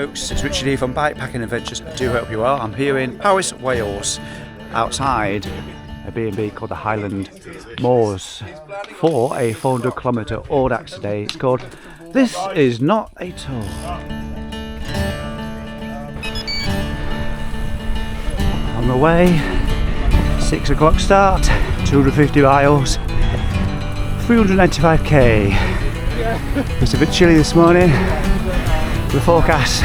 folks, it's Richard here from Bikepacking Adventures. I do hope you are. I'm here in Powys, Wales, outside a B&B called the Highland Moors for a 400-kilometre Audax today. It's called This Is Not a Tour. On the way, 6 o'clock start, 250 miles, 395k. It's a bit chilly this morning. The forecast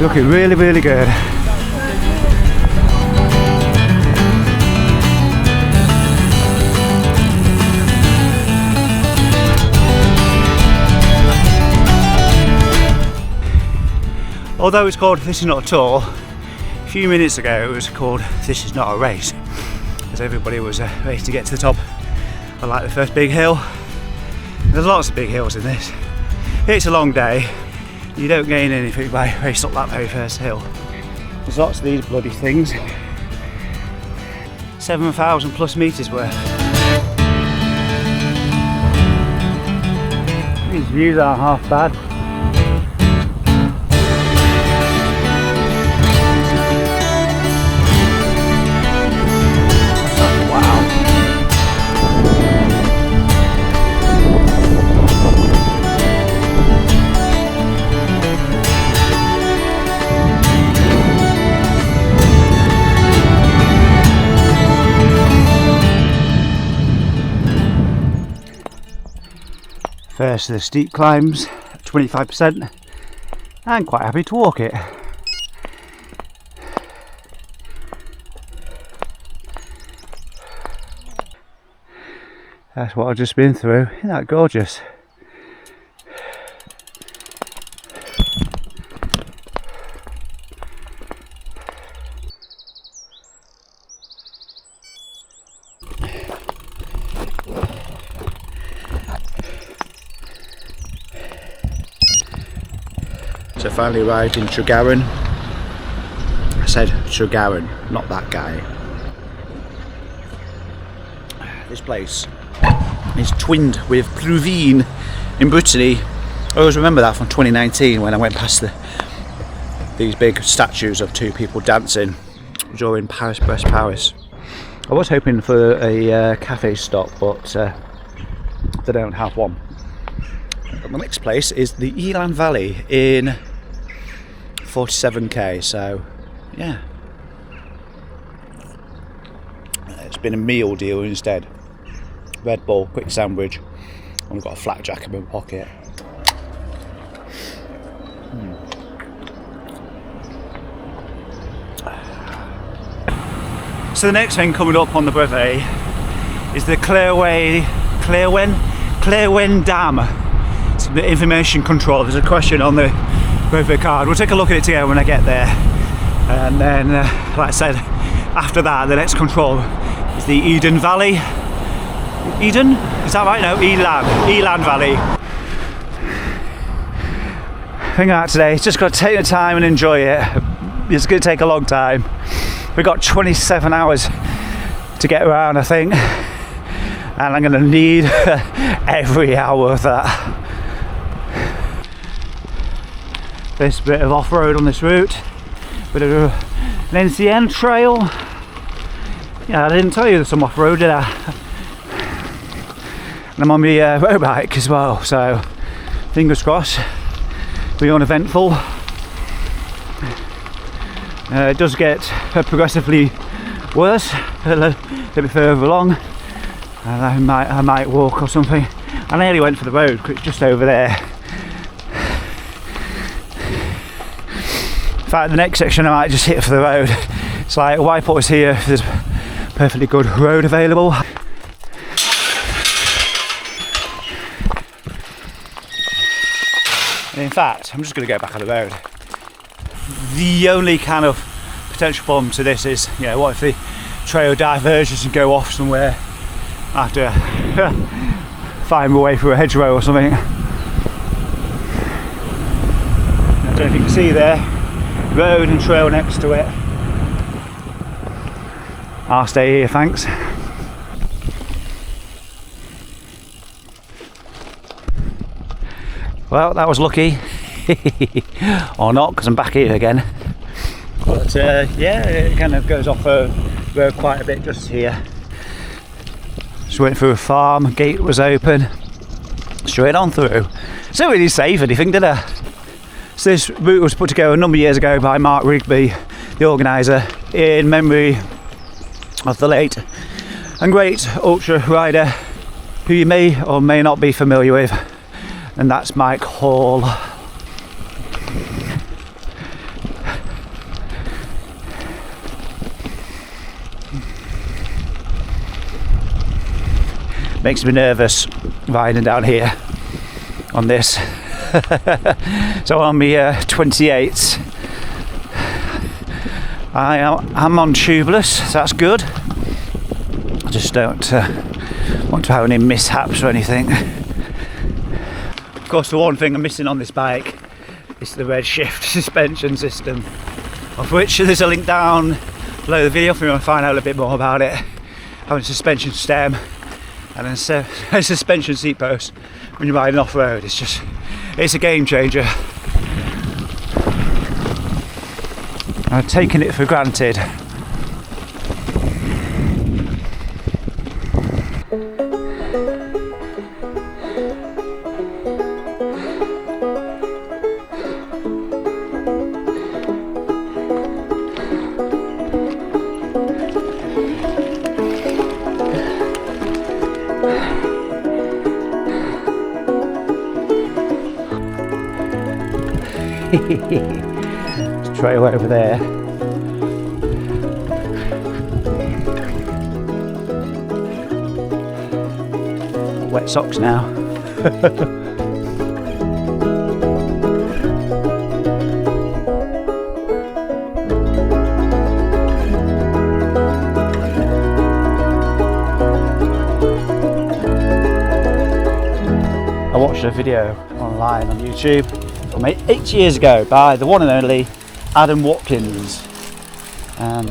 looking really, really good. Although it's called This Is Not a Tour, a few minutes ago it was called This Is Not a Race, as everybody was racing to get to the top of like the first big hill. There's lots of big hills in this. It's a long day. You don't gain anything by racing up that very first hill. There's lots of these bloody things. 7,000 plus metres worth. These views aren't half bad. First of the steep climbs, 25%, and quite happy to walk it. That's what I've just been through. Isn't that gorgeous? So finally arrived in Tregaron. I said Tregaron, not that guy. This place is twinned with Plouvine in Brittany. I always remember that from 2019 when I went past these big statues of two people dancing during Paris-Brest Paris. I was hoping for a cafe stop, but they don't have one. The next place is the Elan Valley in 47k, so yeah, it's been a meal deal instead. Red Bull, quick sandwich, and I've got a flat jack in my pocket. So the next thing coming up on the buffet is the Clairwen Dam. It's the information control. There's a question on the buffet card. We'll take a look at it together when I get there, and then like I said, after that the next control is the Eden Valley. Eden? Is that right? No, Elan Valley. Thing about today, it's just got to take the time and enjoy it. It's going to take a long time. We've got 27 hours to get around, I think, and I'm going to need every hour of that. This bit of off-road on this route, bit of an NCN trail. Yeah, I didn't tell you there's some off-road, did I? And I'm on my road bike as well, so fingers crossed, be uneventful. It does get progressively worse a little bit further along, and I might walk or something. I nearly went for the road, just over there. In fact, the next section I might just hit for the road. It's like, why put us here if there's a perfectly good road available? And in fact, I'm just going to go back on the road. The only kind of potential problem to this is, you know, what if the trail diverges and go off somewhere? I have to find my way through a hedgerow or something. I don't know if you can see there. Road and trail next to it. I'll stay here, thanks. Well, that was lucky. Or not, because I'm back here again. But yeah, it kind of goes off a road quite a bit just here. Just went through a farm, gate was open, straight on through. It's not really safe or anything, did I? So this route was put together a number of years ago by Mark Rigby, the organiser, in memory of the late and great ultra rider who you may or may not be familiar with, and that's Mike Hall. Makes me nervous riding down here on this. So on my 28, I'm on tubeless, so that's good. I just don't want to have any mishaps or anything. Of course, the one thing I'm missing on this bike is the RedShift suspension system, of which there's a link down below the video if you want to find out a bit more about it. Having a suspension stem and a suspension seat post when you're riding off-road, it's a game changer. I've taken it for granted. Trail over there. Wet socks now. I watched a video online on YouTube from 8 years ago by the one and only Adam Watkins, and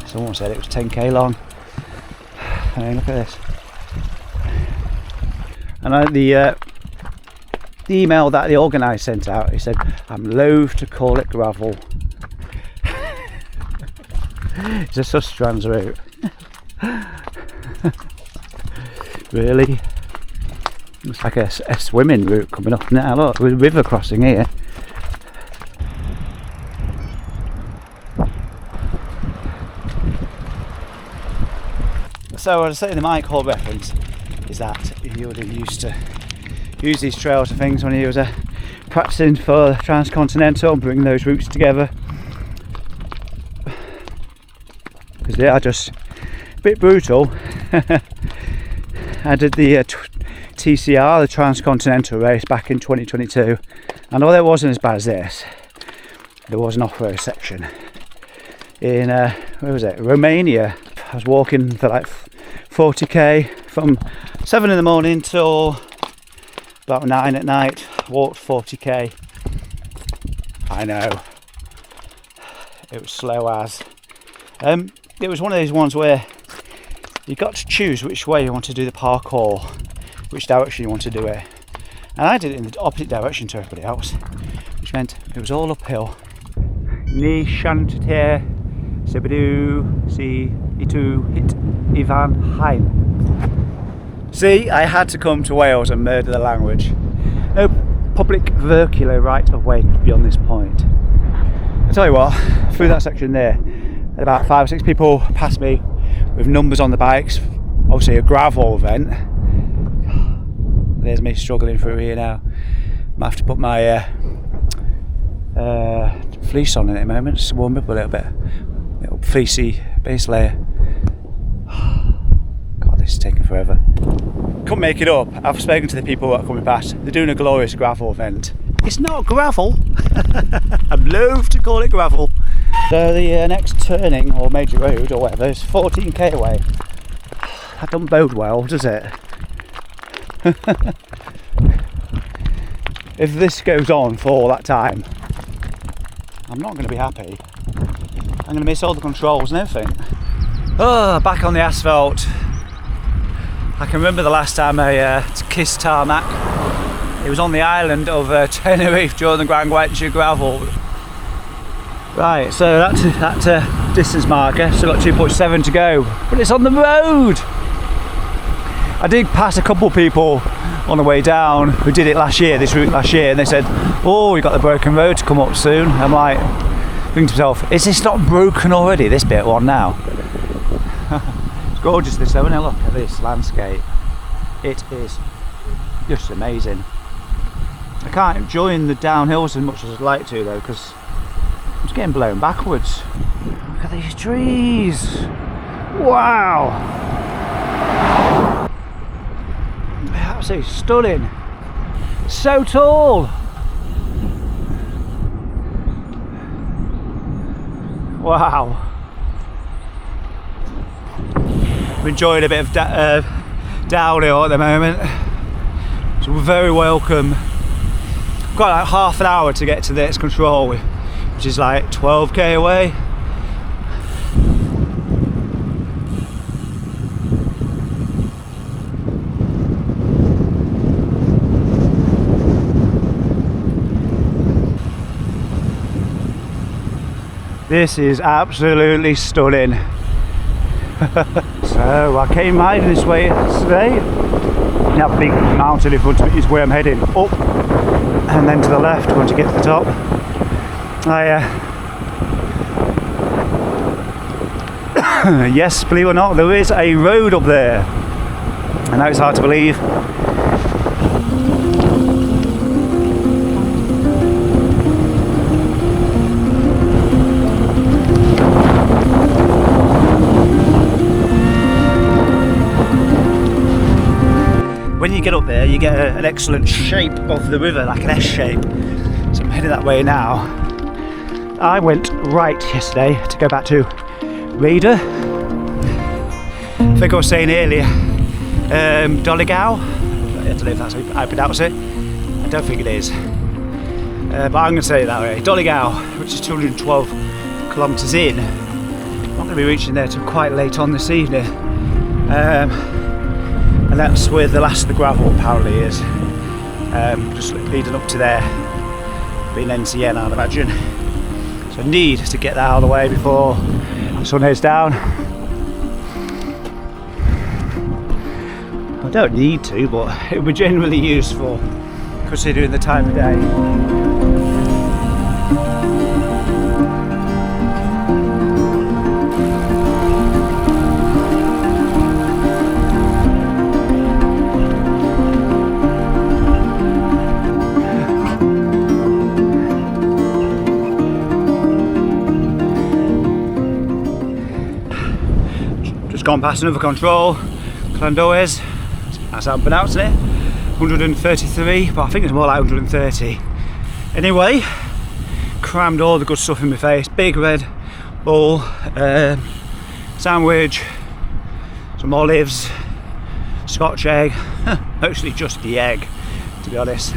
someone said it was 10k long. I mean, look at this. And the email that the organiser sent out, he said, "I'm loath to call it gravel." It's a Sustrans route. Really? Looks like a swimming route coming up now. Look, with a river crossing here. So I was saying the Mike Hall reference is that he would have used to use these trails and things when he was practicing for Transcontinental and bringing those routes together, because they are just a bit brutal. I did the TCR, the Transcontinental race, back in 2022, and although it wasn't as bad as this, there was an off-road section in where was it, Romania. I was walking for like 40k from 7 in the morning till about 9 at night. Walked 40k. I know, it was slow as. It was one of those ones where you got to choose which way you want to do the parkour, which direction you want to do it, and I did it in the opposite direction to everybody else, which meant it was all uphill. Ni chanter sebedu si itu hit Ivan Hein. See, I had to come to Wales and murder the language. No public vernacular right of way beyond this point. I tell you what, through that section there, about 5 or 6 people passed me with numbers on the bikes. Obviously a gravel event. There's me struggling through here now. I have to put my fleece on in a moment, just to warm up a little bit. Little fleecy base layer. God, this is taking forever. Couldn't make it up. I've spoken to the people that are coming past. They're doing a glorious gravel event. It's not gravel. I'm loath to call it gravel. So the next turning or major road or whatever is 14k away. That doesn't bode well, does it? If this goes on for all that time, I'm not going to be happy. I'm going to miss all the controls and everything. Oh, back on the asphalt. I can remember the last time I kissed tarmac It was on the island of Tenerife during the Grand Guanche gravel. Right, so that's that distance marker, still got 2.7 to go, but it's on the road. I did pass a couple of people on the way down who did it this route last year, and they said, oh, we got the broken road to come up soon. I'm like, thinking to myself, is this not broken already, this bit one now? It's gorgeous this though, isn't it? Look at this landscape. It is just amazing. I can't join the downhills as much as I'd like to though, because I'm just getting blown backwards. Look at these trees. Wow. Absolutely stunning. So tall. Wow. I'm enjoying a bit of downhill at the moment. So we're very welcome. I've got like half an hour to get to the next control, which is like 12k away. This is absolutely stunning. So I came riding this way yesterday. That big mountain in front of me is where I'm heading up, and then to the left once you get to the top. Yes, believe it or not, there is a road up there. I know it's hard to believe. When you get up there, you get an excellent shape of the river, like an S shape. So I'm heading that way now. I went right yesterday to go back to Raider. I think I was saying earlier, Doligao. I don't know if that's how I pronounce it. I don't think it is. But I'm going to say it that way. Doligao, which is 212 kilometres in. I'm not going to be reaching there till quite late on this evening. And that's where the last of the gravel apparently is. Just leading up to there, being NCN I'd imagine. So I need to get that out of the way before the sun heads down. I don't need to, but it would be generally useful considering the time of day. Gone past another control, Clandoes, that's how I'm pronouncing it, 133, but I think it's more like 130. Anyway, crammed all the good stuff in my face, big red bowl, sandwich, some olives, Scotch egg, mostly just the egg to be honest.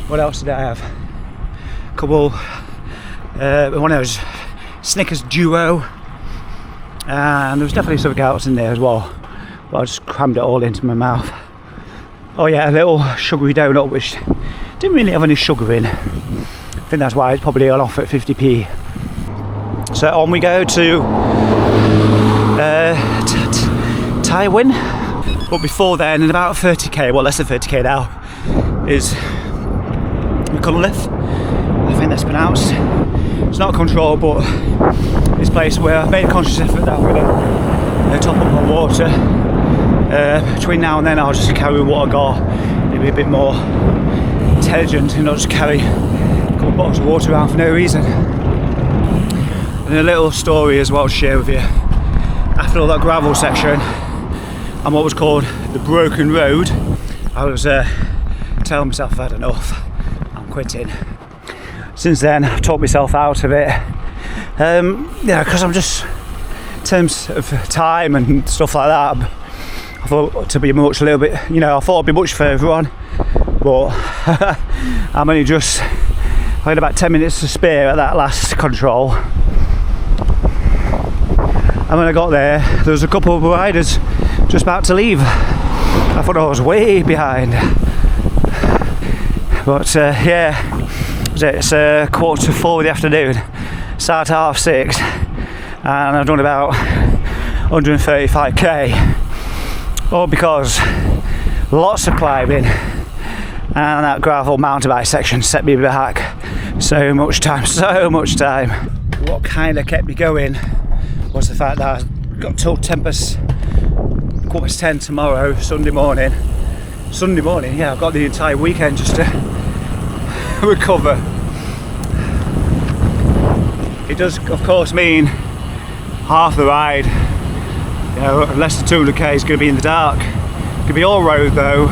What else did I have? A couple, one of those Snickers Duo. And there was definitely something else in there as well, but I just crammed it all into my mouth. Oh yeah, a little sugary donut which didn't really have any sugar in. I think that's why it's probably on offer at 50p. So on we go to Tailfin, but before then, in about 30k, well less than 30k now, is McCullough. I think that's pronounced. It's not a control, but this place where I've made a conscious effort that I'm going to top up my water. Between now and then I'll just carry what I got, maybe a bit more intelligent and not just carry a couple of bottles of water around for no reason. And a little story as well to share with you. After all that gravel section and what was called the broken road, I was telling myself I've had enough, I'm quitting. Since then I've talked myself out of it. Yeah, because I'm just, in terms of time and stuff like that, I thought to be much a little bit, you know, I thought I'd be much further on, but I'm only just, I had about 10 minutes to spare at that last control. And when I got there was a couple of riders just about to leave. I thought I was way behind. But yeah, it's 4:15 in the afternoon, start at 6:30, and I've done about 135k, all because lots of climbing, and that gravel mountain bike section set me back so much time. What kind of kept me going was the fact that I got till 10:10 tomorrow, Sunday morning, yeah, I've got the entire weekend just to recover. It does of course mean half the ride, you know, less than 200k is going to be in the dark. It could be all road though,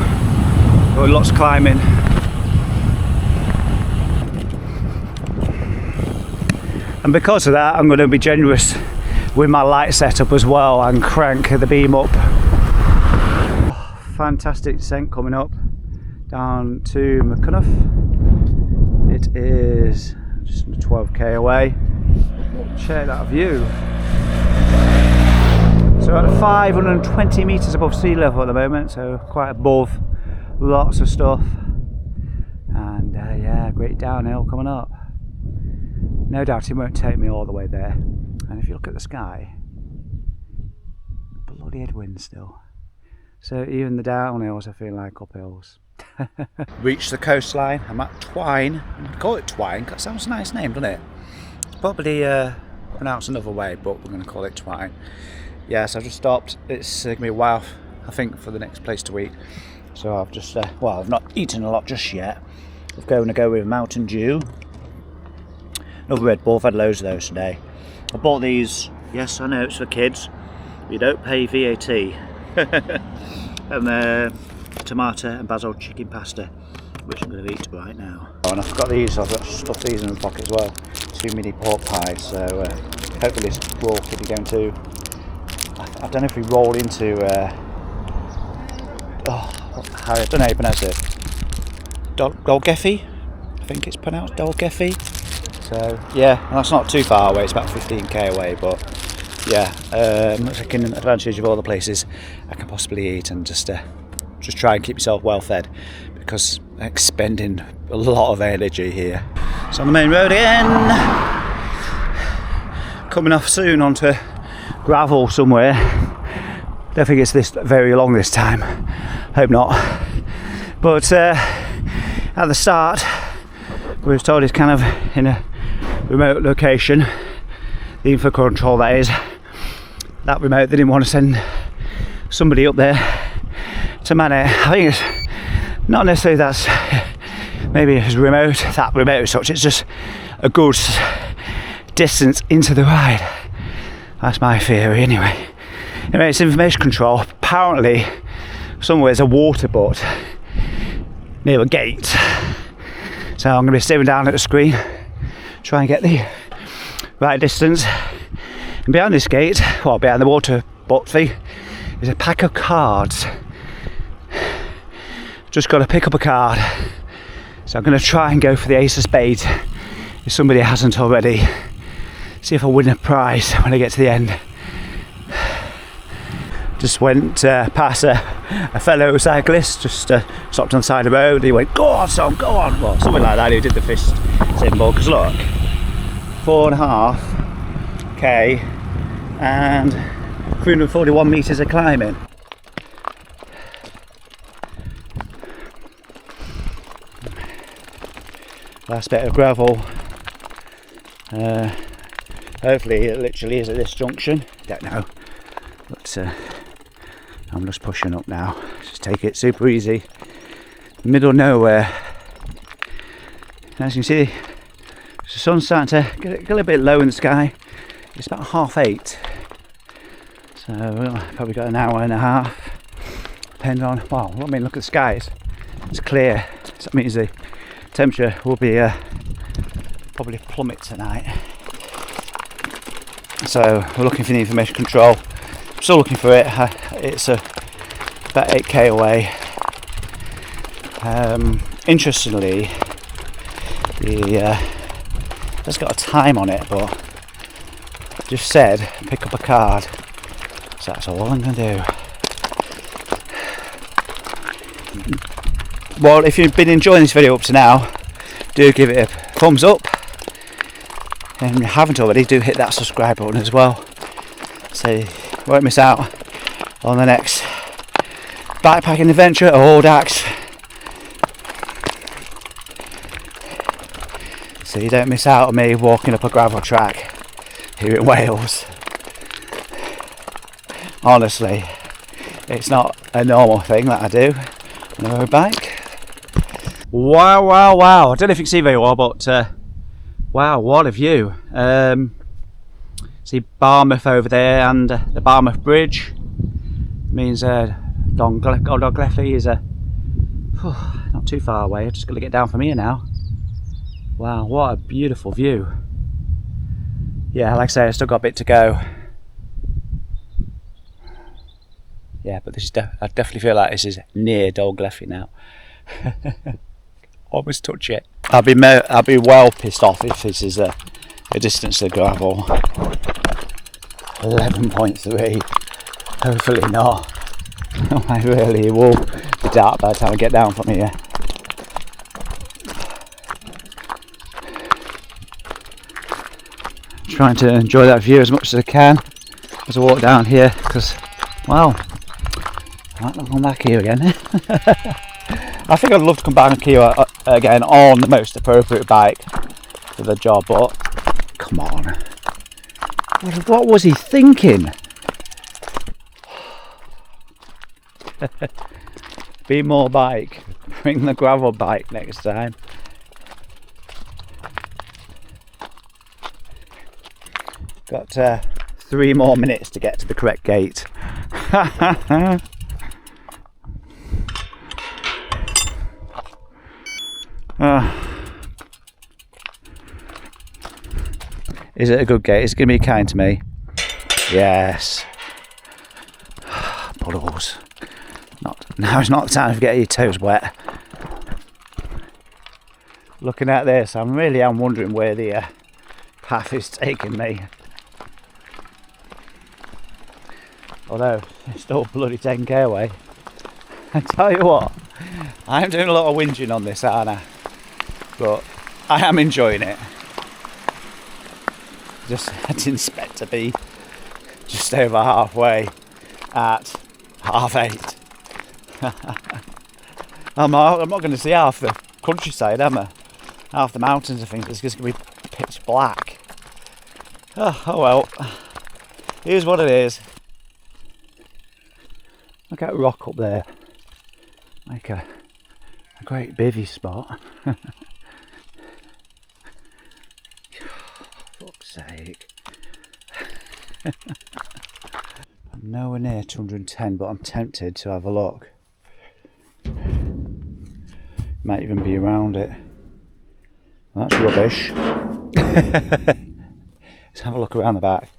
but lots of climbing. And because of that, I'm going to be generous with my light setup as well and crank the beam up. Fantastic descent coming up down to McCunnough. It is just 12k away. Check that view. So at 520 metres above sea level at the moment, so quite above, lots of stuff, and yeah, great downhill coming up. No doubt it won't take me all the way there. And if you look at the sky, bloody headwind still. So even the downhills I feel like uphills. Reached the coastline. I'm at Twine. I call it Twine because that sounds a nice name, doesn't it? It's probably pronounced another way, but we're going to call it Twine. Yes, I've just stopped. It's going to be a while, I think, for the next place to eat. So I've just, well, I've not eaten a lot just yet. I'm going to go with Mountain Dew. Another Red Bull. I've had loads of those today. I bought these. Yes, I know it's for kids. You don't pay VAT. And tomato and basil chicken pasta, which I'm going to eat right now. Oh, and I've got these. I've got stuffed these in my pocket as well. 2 mini pork pies. So hopefully this walk will be going to. I don't know if we roll into. I don't know how you pronounce it. Dolgeffi, I think it's pronounced Dolgeffi. So yeah, and that's not too far away. It's about 15k away, but yeah, taking advantage of all the places I can possibly eat and just try and keep myself well fed, because I'm expending a lot of energy here. So on the main road again, coming off soon onto gravel somewhere. Don't think it's this very long this time. Hope not. But at the start, we were told it's kind of in a remote location. The info control, that is. That remote, they didn't want to send somebody up there to man it. I think it's not necessarily that's maybe it's remote, that remote as such. It's just a good distance into the ride. That's my theory anyway. Anyway, it's information control. Apparently, somewhere there's a water butt near a gate. So I'm going to be staring down at the screen, try and get the right distance. And behind this gate, well, behind the water butt thing, is a pack of cards. Just got to pick up a card. So I'm going to try and go for the ace of spades if somebody hasn't already. See if I win a prize when I get to the end. Just went past a fellow cyclist, just stopped on the side of the road. He went, "Go on, son, go on." Well, something like that. He did the fist symbol, because look, 4.5k and 341 metres of climbing. Last bit of gravel. Hopefully it literally is at this junction. Don't know. But I'm just pushing up now. Just take it super easy. Middle of nowhere. As you can see, the sun's starting to get a little bit low in the sky. It's about 8:30. So we've probably got an hour and a half. Depending on, well, I mean, look at the skies. It's clear. So that means the temperature will be probably plummet tonight. So we're looking for the information control. I'm still looking for it. It's about 8k away. Interestingly, it's got a time on it, but it just said pick up a card. So that's all I'm going to do. well, if you've been enjoying this video up to now, do give it a thumbs up, and if you haven't already, do hit that subscribe button as well, so you won't miss out on the next bikepacking adventure at Audax, so you don't miss out on me walking up a gravel track here in Wales. Honestly, it's not a normal thing that I do on a road bike. Wow, wow, wow. I don't know if you can see very well, but wow, what a view. See Barmouth over there, and the Barmouth Bridge means Donglefi is not too far away. I'm just going to get down from here now. Wow, what a beautiful view. Yeah, like I say, I've still got a bit to go. Yeah, but this is I definitely feel like this is near Donglefi now. Almost touch it. I'll be well pissed off if this is a distance to gravel. 11.3. Hopefully not. I really will be dark by the time I get down from here. Trying to enjoy that view as much as I can as I walk down here, because, well, I might not come back here again. I think I'd love to come back here again on the most appropriate bike for the job, but come on. What was he thinking? Be more bike. Bring the gravel bike next time. Got 3 more minutes to get to the correct gate. Is it a good gate? Is it going to be kind to me? Yes. Puddles. Now is not the time to get your toes wet. Looking at this, I really am wondering where the path is taking me. Although it's still bloody 10k away. I tell you what, I'm doing a lot of whinging on this, aren't I? But I am enjoying it. I didn't expect to be just over halfway at 8:30. I'm not going to see half the countryside, am I? Half the mountains, I think. It's just going to be pitch black. Oh well. Here's what it is. Look at a rock up there. Like a great bivvy spot. Fuck's sake. I'm nowhere near 210, but I'm tempted to have a look. Might even be around it. Well, that's rubbish. Let's have a look around the back.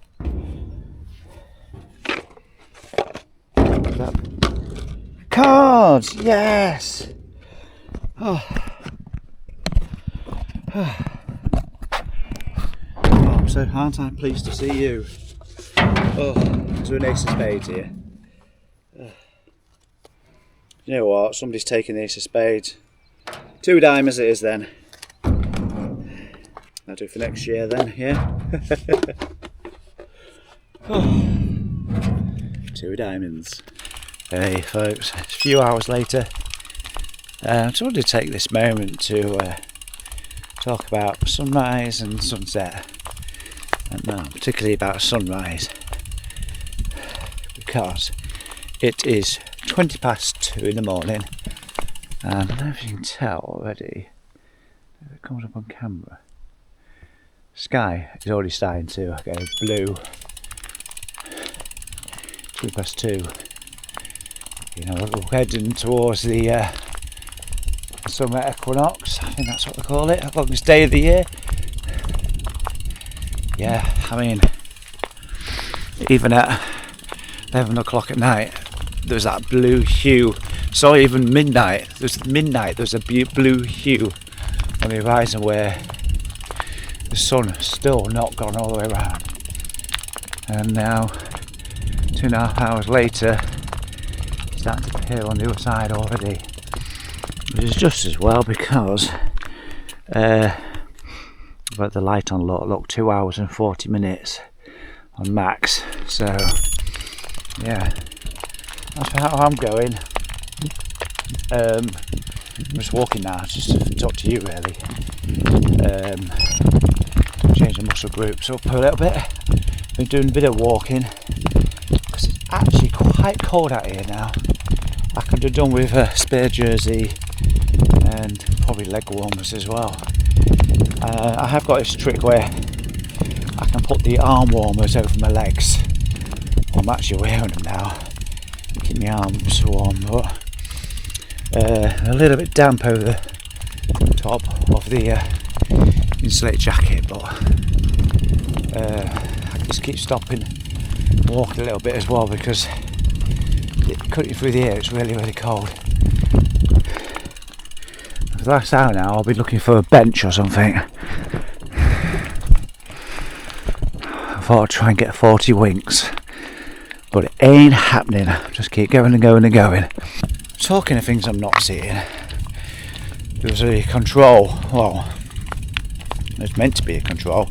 Cards, yes. Oh, aren't I pleased to see you? Oh, there's an ace of spades here. You know what? Somebody's taking the ace of spades. 2 diamonds it is then. I'll do for next year then, yeah. 2 diamonds. Hey folks, it's a few hours later. I just wanted to take this moment to talk about sunrise and sunset, and particularly about sunrise, because it is 2:20 in the morning, and I don't know if you can tell already, if it comes up on camera, sky is already starting to go blue. 2:02. You know, we're heading towards the summer equinox. I think that's what they call it. Longest day of the year. Yeah, I mean, even at 11 o'clock at night, there's that blue hue. So even midnight, there's a blue hue on the horizon where the sun has still not gone all the way around. And now, 2.5 hours later, starting to appear on the other side already. which is just as well because I've got the light on look 2 hours and 40 minutes on max, so yeah, that's how I'm going. I'm just walking now, just to talk to you really. Change the muscle groups up a little bit. Been doing a bit of walking because it's actually quite cold out here now. I could have done with a spare jersey and probably leg warmers as well. I have got this trick where I can put the arm warmers over my legs. I'm actually wearing them now, keep my arms warm, but a little bit damp over the top of the insulated jacket, but I just keep stopping, walking a little bit as well because cutting through the air it's really cold. For the last hour now I'll be looking for a bench or something. I thought I'd try and get 40 winks, but it ain't happening. Just keep going and going and going. Talking of things I'm not seeing, there was a control, well, there's meant to be a control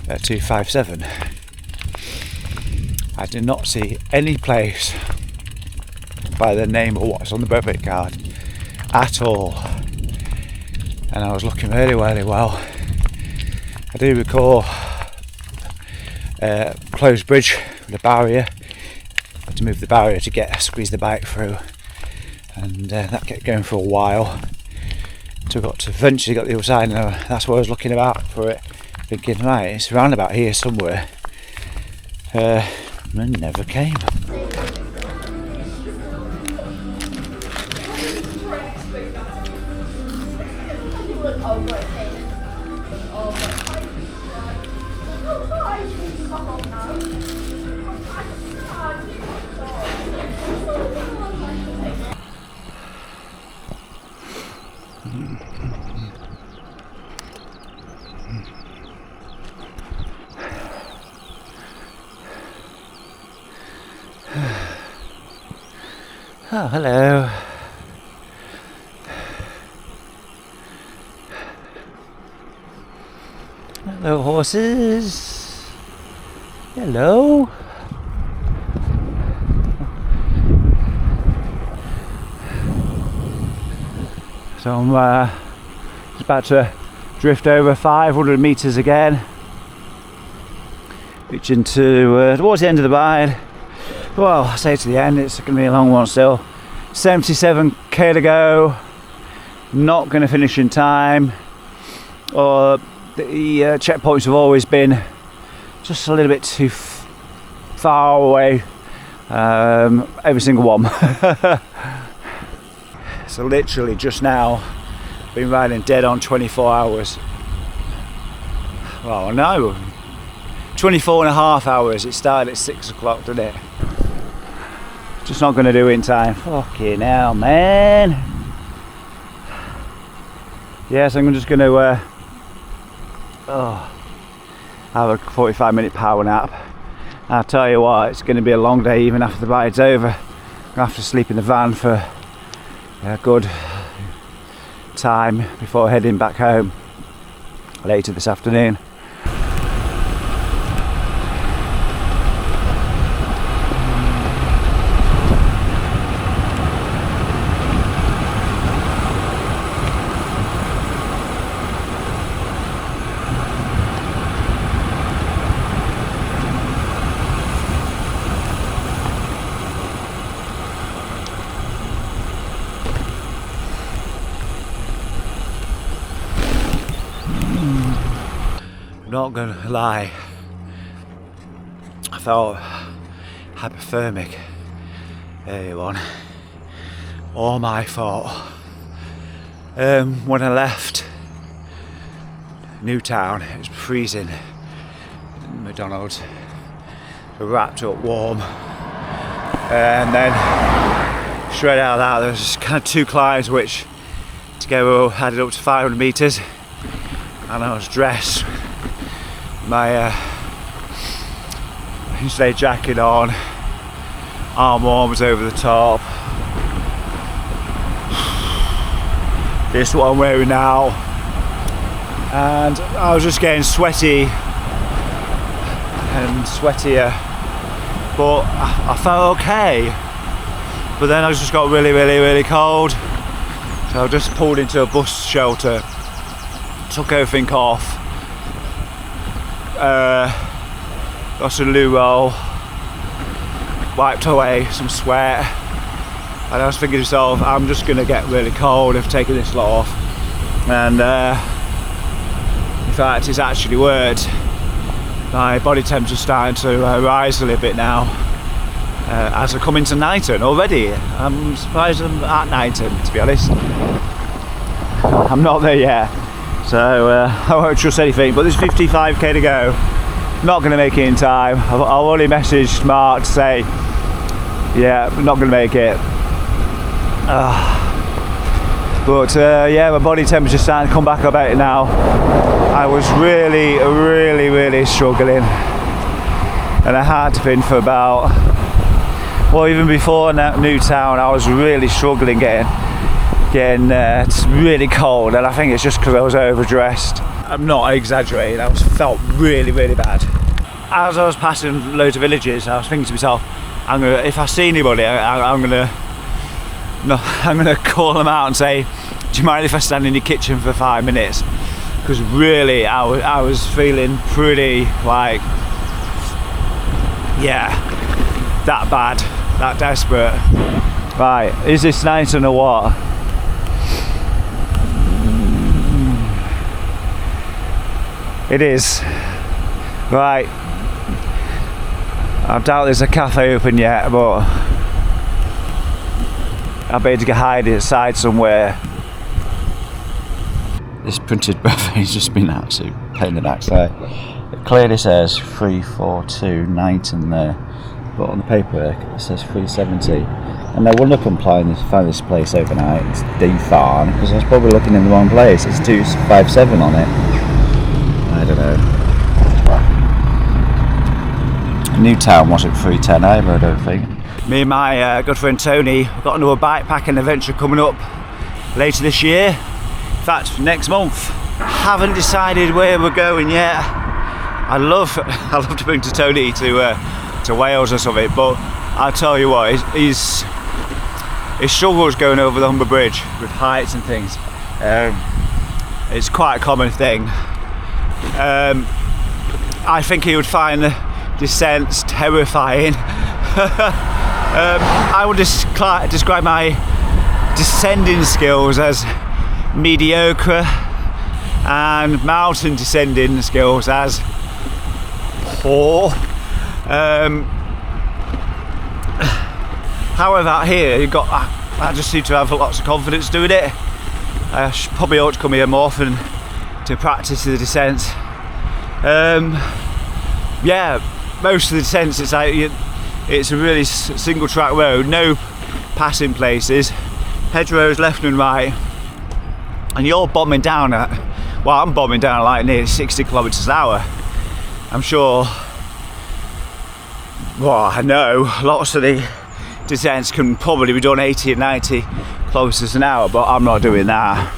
at 257. I did not see any place by the name of what's on the debit card at all, and I was looking really well. I do recall closed bridge with a barrier. I had to move the barrier to squeeze the bike through, and that kept going for a while. So I eventually got the other side, and that's what I was looking about for it, thinking, right, it's around about here somewhere. And never came. Oh, hello. Hello, horses. Hello. So I'm just about to drift over 500 metres again, reaching to towards the end of the ride. Well, I say to the end, it's going to be a long one still. 77k to go. Not going to finish in time. Or the checkpoints have always been just a little bit too far away. Every single one. So literally just now, been riding dead on 24 hours. Well, no, 24 and a half hours. It started at 6 o'clock, didn't it? Just not going to do it in time. Fucking hell, man. Yes, I'm just going to have a 45-minute power nap. I'll tell you what, it's going to be a long day even after the ride's over. I'm going to have to sleep in the van for a good time before heading back home later this afternoon. Not gonna lie, I felt hypothermic earlier on. All my fault. When I left Newtown, it was freezing. McDonald's, we wrapped up warm, and then straight out of that there was just kind of 2 climbs which together added up to 500 metres, and I was dressed. My insulated jacket on, arm warmers over the top, This is what I'm wearing now, and I was just getting sweaty and sweatier, but I felt okay. But then I just got really cold, so I just pulled into a bus shelter, took everything off, got some loo roll, wiped away some sweat, and I was thinking to myself, I'm just going to get really cold if taking this lot off. And in fact, it's actually worked. My body temperature's starting to rise a little bit now as I come into Knighton already. I'm surprised I'm at Knighton, to be honest. I'm not there yet, so I won't trust anything, but there's 55k to go. Not going to make it in time. I've already messaged Mark to say, yeah, I'm not going to make it. But yeah, my body temperature's starting to come back about it now. I was really struggling, and I had been for about, well, even before Newtown, I was really struggling getting really cold, and I think it's just because I was overdressed. I'm not exaggerating, I felt really bad. As I was passing loads of villages, I was thinking to myself, if I see anybody, I'm gonna call them out and say, do you mind if I stand in your kitchen for 5 minutes? Because really, I was feeling pretty like, yeah, that bad, that desperate. Right, is this Knighton or what? It is. Right. I doubt there's a cafe open yet, but I better go hide inside somewhere. This printed buffet has just been an absolute pain in the backside. It clearly says 342 Knighton there, but on the paperwork it says 370. And no wonder I couldn't find this place overnight. It's D-Farn, because I was probably looking in the wrong place. It's 257 on it. I don't know. Newtown wasn't 310 either, I don't think. Me and my good friend Tony have got another bikepacking adventure coming up later this year. In fact, next month. Haven't decided where we're going yet. I love to bring to Tony to Wales or something, but I'll tell you what, he struggles going over the Humber Bridge with heights and things. It's quite a common thing. I think he would find the descents terrifying. I would describe my descending skills as mediocre, and mountain descending skills as poor. However, out here I just seem to have lots of confidence doing it. I probably ought to come here more often to practice the descents. Yeah, most of the descents it's a really single track road, no passing places, hedgerows left and right, and you're bombing down I'm bombing down like nearly 60 kilometres an hour. I'm sure, well, I know lots of the descents can probably be done 80 and 90 kilometres an hour, but I'm not doing that.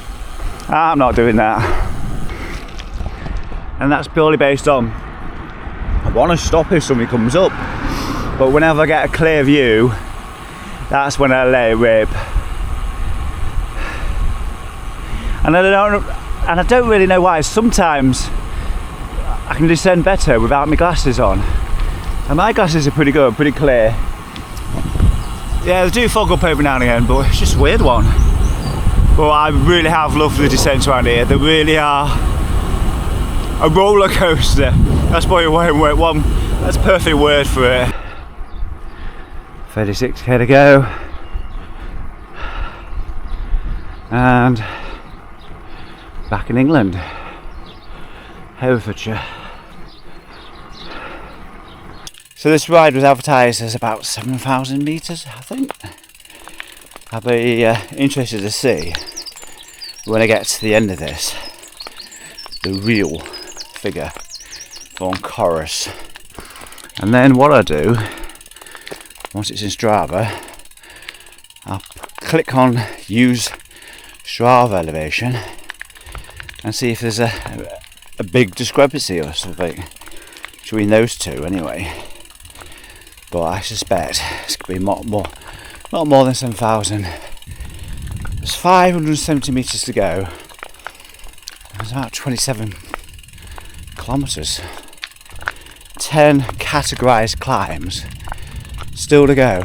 And that's purely based on, I want to stop if something comes up, but whenever I get a clear view, that's when I let it rip. And I don't really know why. Sometimes I can descend better without my glasses on, and my glasses are pretty good, pretty clear. Yeah, they do fog up every now and again, but it's just a weird one. But I really have loved the descents around here. They really are a roller coaster. That's probably one. That's a perfect word for it. 36k to go, and back in England, Herefordshire. So this ride was advertised as about 7,000 metres, I think. I'll be interested to see when I get to the end of this the real figure on Coros. And then what I do, once it's in Strava, I'll click on use Strava elevation and see if there's a big discrepancy or something between those two anyway. But I suspect it's going to be not more than 7,000. There's 570 metres to go. There's about 27 kilometres. 10 categorised climbs still to go.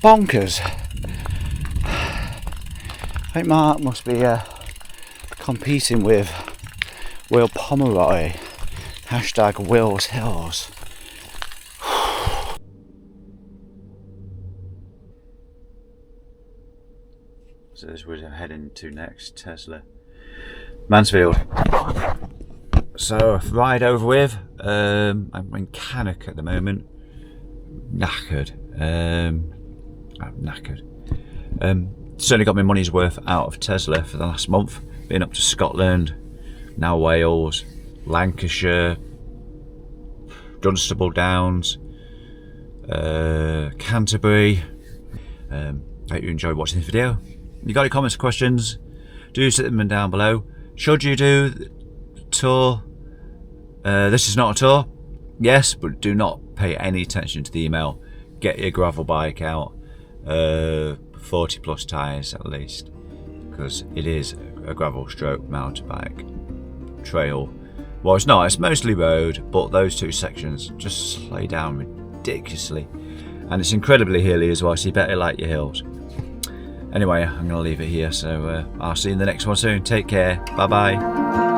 Bonkers. I think Mark must be competing with Will Pomeroy. Hashtag Will's Hills. So this is where I'm heading to next, Tesla. Mansfield. So ride over with. I'm in Cannock at the moment. Knackered. I'm knackered. Certainly got my money's worth out of Tesla for the last month. Been up to Scotland, now Wales, Lancashire, Dunstable Downs, Canterbury. Hope you enjoyed watching this video. If you got any comments or questions, do set them down below. Should you do the tour? This is not a tour. Yes, but do not pay any attention to the email. Get your gravel bike out. 40 plus tyres at least, because it is a gravel stroke mountain bike trail. Well, it's not, it's mostly road, but those two sections just slow down ridiculously, and it's incredibly hilly as well, so you better like your hills. Anyway, I'm going to leave it here, so I'll see you in the next one soon. Take care, bye bye.